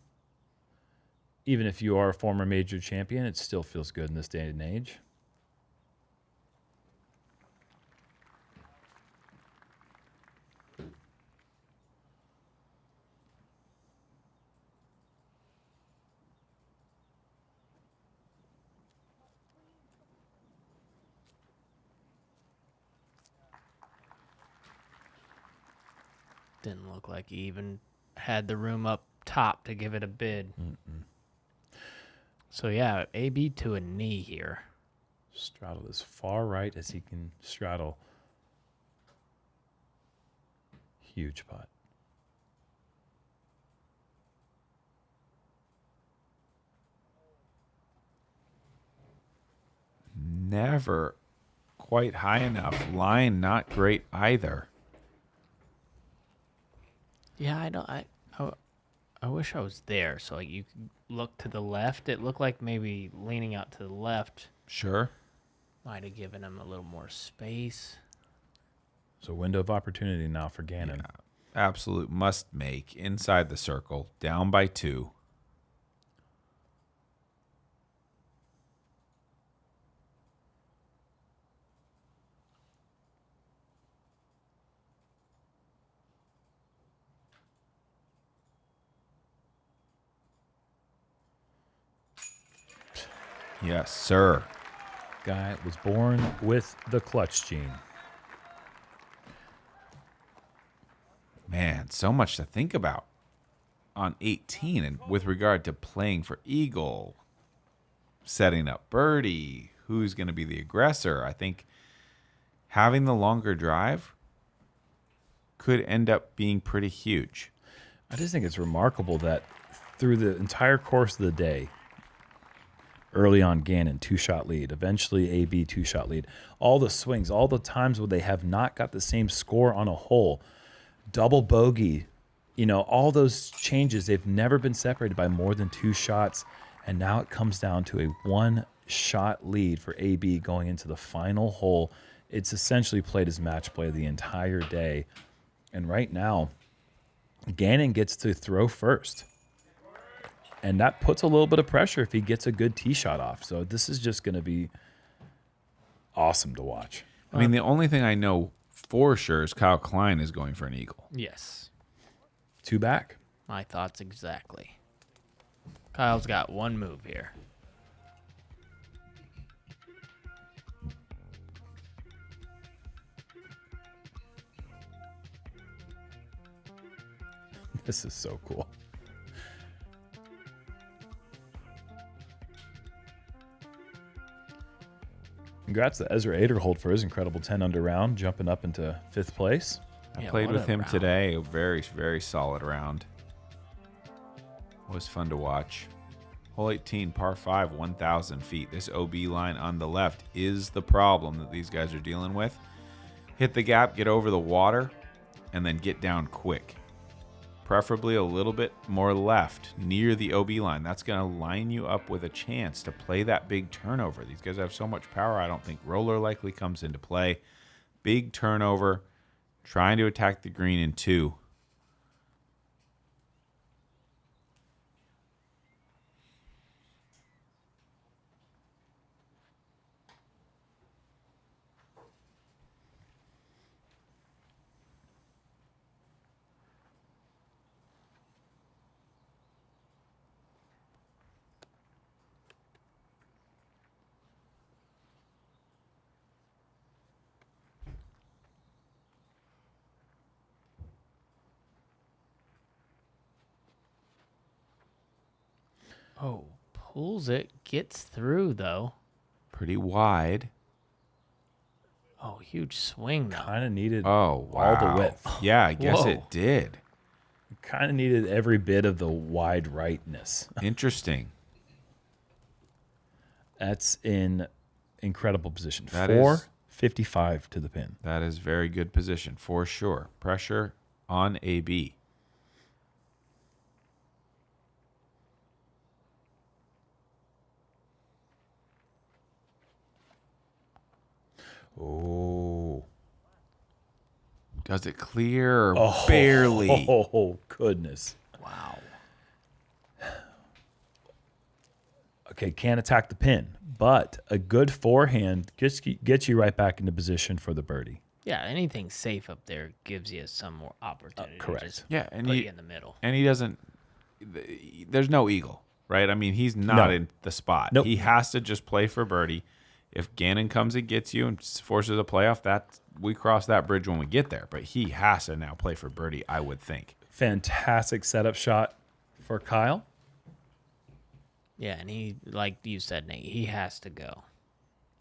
Even if you are a former major champion, it still feels good in this day and age. Didn't look like he even had the room up top to give it a bid. So, yeah, AB to a knee here. Straddle as far right as he can straddle. Huge putt. Never quite high enough. Line not great either. Yeah, I wish I was there so you could look to the left. It looked like maybe leaning out to the left Sure. might have given him a little more space. So window of opportunity now for Gannon. Yeah. Absolute must make. Inside the circle. Down by 2. Yes, sir. Guy was born with the clutch gene. Man, so much to think about on 18 and with regard to playing for eagle, setting up birdie, who's going to be the aggressor. I think having the longer drive could end up being pretty huge. I just think it's remarkable that through the entire course of the day, early on Gannon, 2-shot lead, eventually AB 2-shot lead, all the swings, all the times where they have not got the same score on a hole, double bogey, all those changes, they've never been separated by more than 2 shots. And now it comes down to a 1-shot lead for AB going into the final hole. It's essentially played as match play the entire day. And right now, Gannon gets to throw first. And that puts a little bit of pressure if he gets a good tee shot off. So this is just going to be awesome to watch. I mean, the only thing I know for sure is Kyle Klein is going for an eagle. Yes. 2 back. My thoughts exactly. Kyle's got one move here. This is so cool. Congrats to Ezra Aderhold for his incredible 10 under round, jumping up into 5th place. I Yeah, played what with a him round. today. A very, very solid round. Was fun to watch. Hole 18, par 5, 1,000 feet. This OB line on the left is the problem that these guys are dealing with. Hit the gap, get over the water, and then get down quick. Preferably a little bit more left near the OB line. That's going to line you up with a chance to play that big turnover. These guys have so much power. I don't think roller likely comes into play. Big turnover, trying to attack the green in 2. Oh, pulls it, gets through though. Pretty wide. Oh, huge swing though. Kind of needed Oh, wow. all the width. Yeah, I guess Whoa. it did. Kind of needed every bit of the wide rightness. Interesting. That's in incredible position. That is- 455 to the pin. That is very good position for sure. Pressure on AB. Oh. Does it clear? Barely. Oh, goodness. Wow. Okay, can't attack the pin, but a good forehand gets you right back into position for the birdie. Yeah, anything safe up there gives you some more opportunity. correct. Just Yeah, and put he- you in the middle. And he doesn't. There's no eagle, right? I mean, he's not No. in the spot. Nope. He has to just play for birdie. If Gannon comes and gets you and forces a playoff, that we cross that bridge when we get there. But he has to now play for birdie, I would think. Fantastic setup shot for Kyle. Yeah, and he, like you said, Nate, he has to go.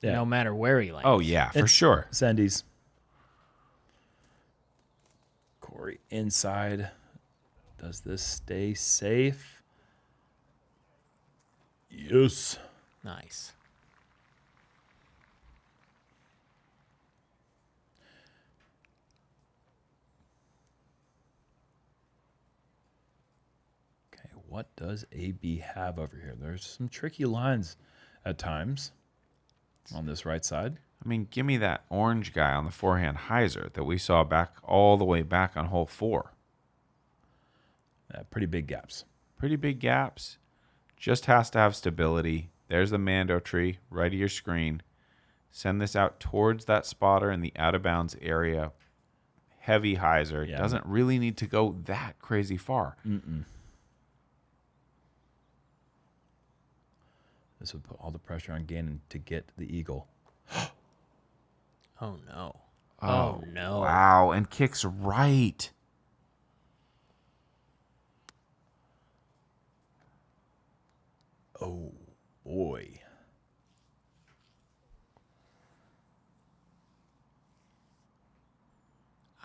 Yeah. No matter where he lands. Oh yeah, for It's sure. Sendies. Corey inside. Does this stay safe? Yes. Nice. Okay, what does AB have over here? There's some tricky lines at times on this right side. I mean, give me that orange guy on the forehand hyzer that we saw back all the way back on hole 4. Pretty big gaps. Pretty big gaps. Just has to have stability. There's the Mando tree right of your screen. Send this out towards that spotter in the out of bounds area. Heavy hyzer. Yeah. Doesn't really need to go that crazy far. This would put all the pressure on Gannon to get the eagle. Oh, no. Oh, no. Wow. And kicks right. Oh, boy.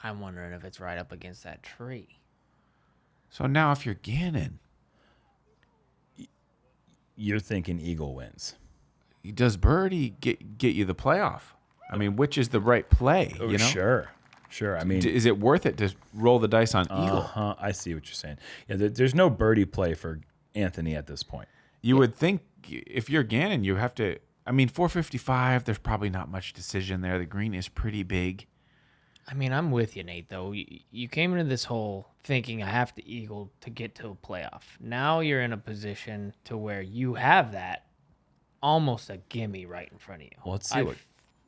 I'm wondering if it's right up against that tree. So now if you're Gannon, You're thinking eagle wins. does birdie get you the playoff? I mean, which is the right play? You know, Sure. Sure. I mean, Is it worth it to roll the dice on eagle? uh-huh, I see what you're saying. Yeah, there's no birdie play for Anthony at this point. You would think if you're Gannon, you have to. I mean, 455. There's probably not much decision there. The green is pretty big. I mean, I'm with you, Nate, though. You came into this hole thinking I have to eagle to get to a playoff. Now you're in a position to where you have that almost a gimme right in front of you. Well, let's see what.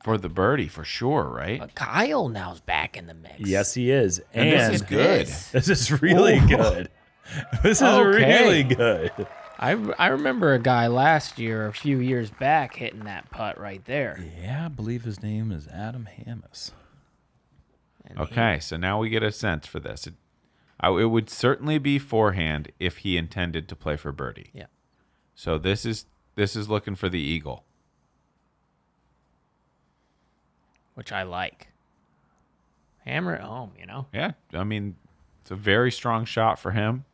For the birdie, for sure, right? But Kyle now's back in the mix. Yes, he is. And this is Look at good. this. This is really good. This is Okay. really good. I remember a guy last year, a few years back, hitting that putt right there. Yeah, I believe his name is Adam Hammis. And Okay, so now we get a sense for this. It would certainly be forehand if he intended to play for birdie. Yeah. So this is looking for the eagle. which I like. Hammer it home, you know? Yeah, I mean, it's a very strong shot for him.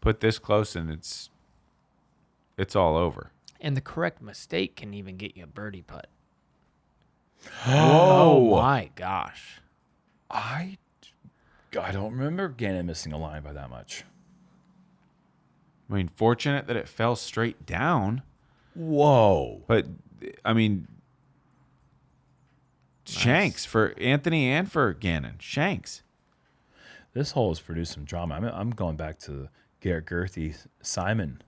Put this close and it's all over. And the correct mistake can even get you a birdie putt. Whoa. Oh my gosh. I don't remember Gannon missing a line by that much. I mean, fortunate that it fell straight down. Whoa. But, I mean, shanks for Anthony and for Gannon. Shanks. This hole has produced some drama. I'm going back to Garrett Gerthy, Simon,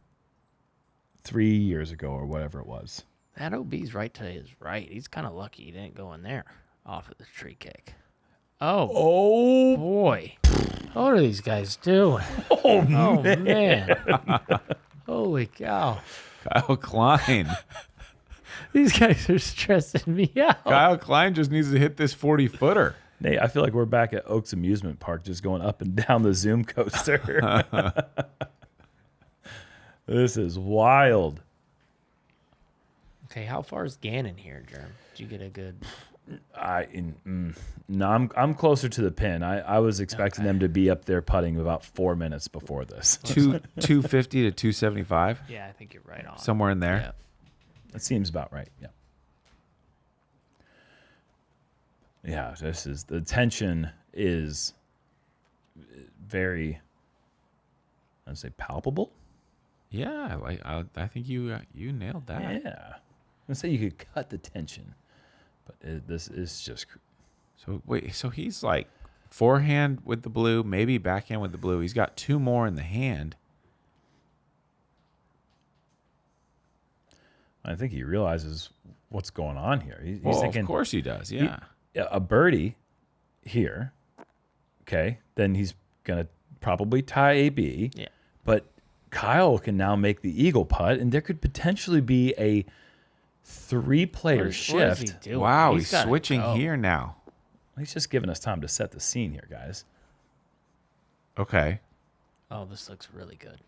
3 years ago or whatever it was. That OB's right to his right. He's kind of lucky he didn't go in there off of the tree kick. Oh boy. What are these guys doing? Oh man. Holy cow. Kyle Klein. These guys are stressing me out. Kyle Klein just needs to hit this 40-footer. Nate, I feel like we're back at Oaks Amusement Park just going up and down the Zoom coaster. This is wild. Okay, how far is Gannon here, Jerm? Did you get a good... No, I'm closer to the pin. I was expecting them to be up there putting about 4 minutes before this. 250 to 275. Yeah, I think you're right on. Somewhere in there. Yeah. That seems about right. Yeah. Yeah, the tension is very, I'd say, palpable. Yeah, I think you nailed that. Yeah. I'd say you could cut the tension, but this is just. So wait, so he's like forehand with the blue, maybe backhand with the blue. He's got two more in the hand. I think he realizes what's going on here. He's Well, thinking, of course he does. Yeah. a birdie here. Okay, then he's gonna probably tie AB. Yeah. But Kyle can now make the eagle putt, and there could potentially be a 3-player What is shift. he doing? Wow, he's gotta switching go. here now. He's just giving us time to set the scene here, guys. Okay. Oh, this looks really good.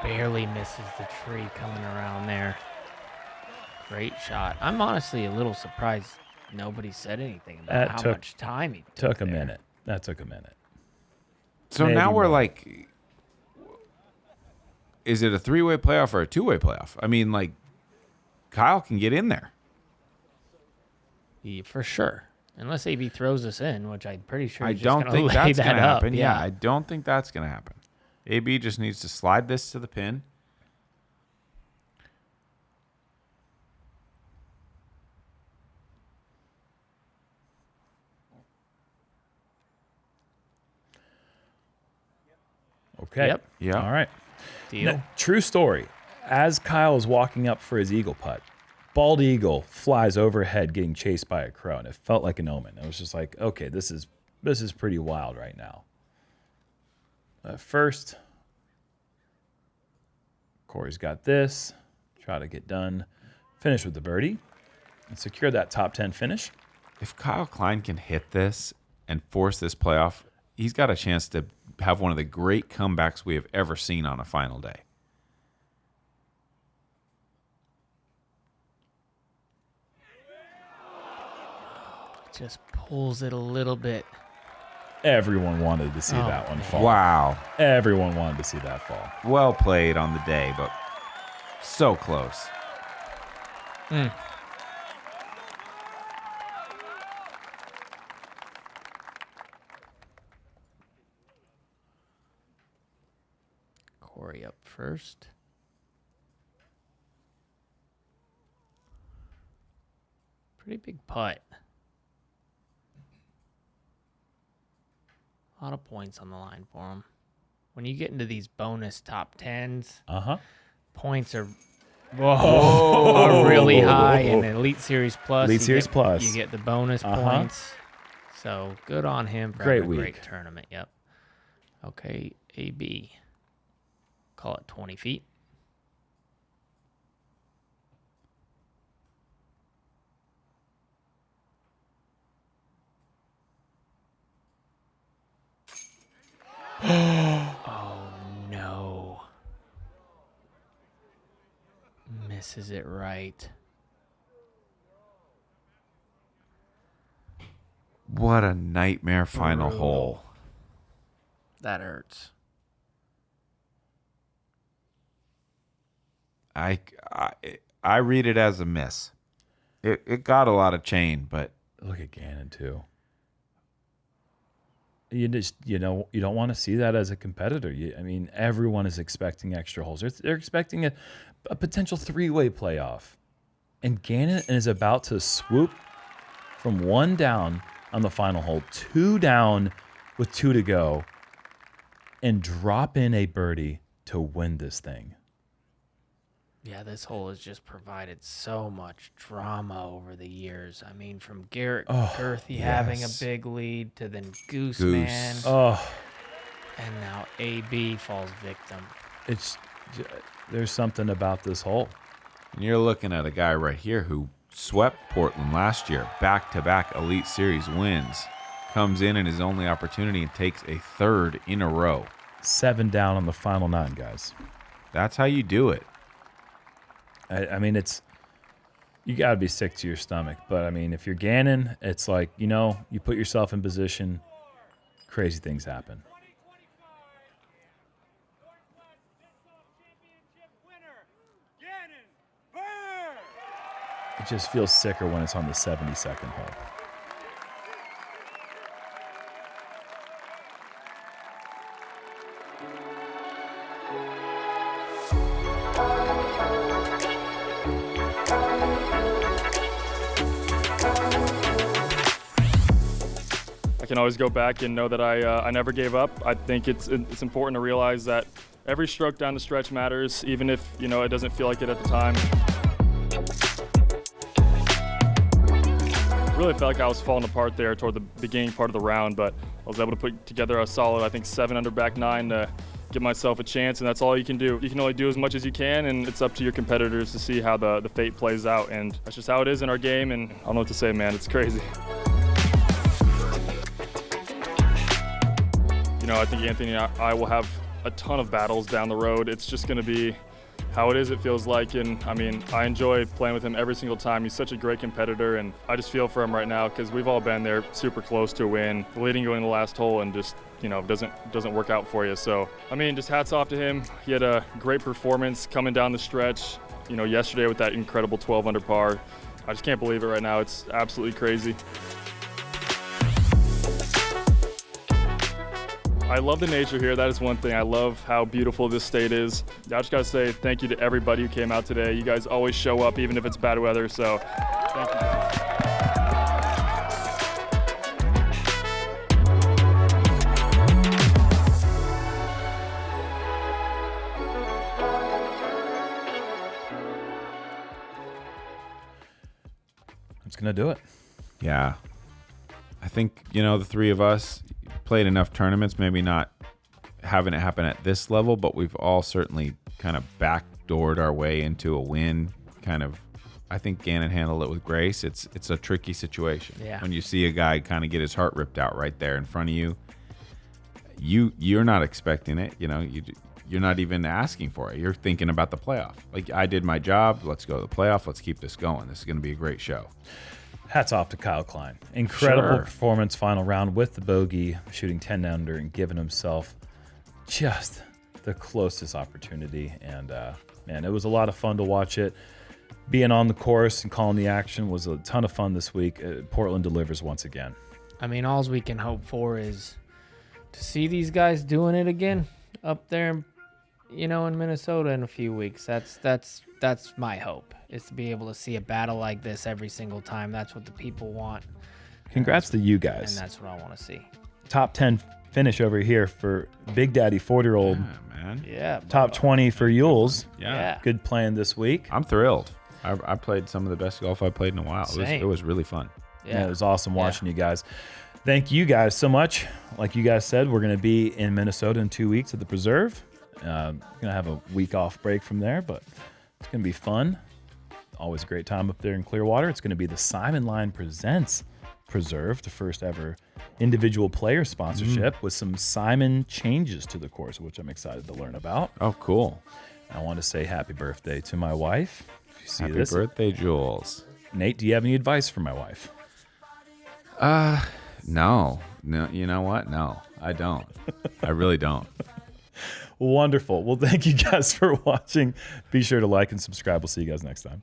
Barely misses the tree coming around there. Great shot. I'm honestly a little surprised nobody said anything about how much time he took a there. minute. That took a minute. So Maybe now we're more. like, is it a 3-way playoff or a 2-way playoff? I mean, like, Kyle can get in there. Yeah, for sure. Unless AB throws us in, which I'm pretty sure I he's just don't gonna think lay that's that going to up. happen. Yeah, I don't think that's going to happen. AB just needs to slide this to the pin. Okay. Yep. Yeah. All right. Deal. Now, true story. As Kyle is walking up for his eagle putt, bald eagle flies overhead getting chased by a crow, and it felt like an omen. It was just like, okay, this is pretty wild right now. First, Corey's got this. Try to get done. Finish with the birdie and secure that top 10 finish. If Kyle Klein can hit this and force this playoff, he's got a chance to have one of the great comebacks we have ever seen on a final day. Just pulls it a little bit. Everyone wanted to see that one fall. Wow. Everyone wanted to see that fall. Well played on the day, but so close. Corey up first. Pretty big putt. A lot of points on the line for him. When you get into these bonus top 10s, points are are really high. And Elite Series Plus, Elite Series Plus. you get the bonus points. So good on him for Great having a week. great tournament. Yep. Okay, AB. Call it 20 feet. Oh, no. Misses it right. What a nightmare final hole. That hurts. I read it as a miss. It got a lot of chain, but look at Gannon too. You don't want to see that as a competitor. I mean, everyone is expecting extra holes. They're expecting a potential 3-way playoff, and Gannon is about to swoop from 1 down on the final hole, 2 down with 2 to go, and drop in a birdie to win this thing. Yeah, this hole has just provided so much drama over the years. I mean, from Garrett Girthy having a big lead to then Gooseman. And now AB falls victim. There's something about this hole. And you're looking at a guy right here who swept Portland last year, back-to-back Elite Series wins, comes in his only opportunity and takes a 3rd in a row. 7 down on the final 9, guys. That's how you do it. I mean, you got to be sick to your stomach. But, I mean, if you're Gannon, it's like, you put yourself in position, crazy things happen. It just feels sicker when it's on the 72nd hole. I can always go back and know that I never gave up. I think it's important to realize that every stroke down the stretch matters, even if it doesn't feel like it at the time. Really felt like I was falling apart there toward the beginning part of the round, but I was able to put together a solid, I think, 7 under back 9 to give myself a chance, and that's all you can do. You can only do as much as you can, and it's up to your competitors to see how the fate plays out, and that's just how it is in our game, and I don't know what to say, man. It's crazy. I think Anthony and I will have a ton of battles down the road. It's just going to be how it is, it feels like. And I mean, I enjoy playing with him every single time. He's such a great competitor, and I just feel for him right now because we've all been there super close to a win. The leading going to the last hole and just, doesn't work out for you. So, I mean, just hats off to him. He had a great performance coming down the stretch, yesterday with that incredible 12 under par. I just can't believe it right now. It's absolutely crazy. I love the nature here. That is one thing. I love how beautiful this state is. I just got to say thank you to everybody who came out today. You guys always show up even if it's bad weather, so thank you guys. That's going to do it. Yeah. I think, the 3 of us played enough tournaments, maybe not having it happen at this level, but we've all certainly kind of backdoored our way into a win. I think Gannon handled it with grace. It's a tricky situation. Yeah. When you see a guy kind of get his heart ripped out right there in front of you, you're not expecting it. You're not even asking for it. You're thinking about the playoff. Like, I did my job. Let's go to the playoff. Let's keep this going. This is going to be a great show. Hats off to Kyle Klein. Incredible Sure. performance final round with the bogey, shooting 10 under and giving himself just the closest opportunity. And, man, it was a lot of fun to watch it. Being on the course and calling the action was a ton of fun this week. Portland delivers once again. I mean, all we can hope for is to see these guys doing it again up there, in Minnesota in a few weeks. That's my hope, is to be able to see a battle like this every single time. That's what the people want. Congrats to you guys. And that's what I want to see. Top 10 finish over here for Big Daddy 40-year-old. Yeah, man. Yeah. Top 20 for Yules. Yeah. Good playing this week. I'm thrilled. I played some of the best golf I've played in a while. It was really fun. Yeah, it was awesome watching you guys. Thank you guys so much. Like you guys said, we're going to be in Minnesota in 2 weeks at the Preserve. Going to have a week off break from there, but it's going to be fun. Always a great time up there in Clearwater. It's going to be the Simon Line Presents Preserve, the first ever individual player sponsorship with some Simon changes to the course, which I'm excited to learn about. Oh, cool. I want to say happy birthday to my wife. If you see Happy this, birthday, Jules. Nate, do you have any advice for my wife? No, you know what? No, I don't. I really don't. Wonderful. Well, thank you guys for watching. Be sure to like and subscribe. We'll see you guys next time.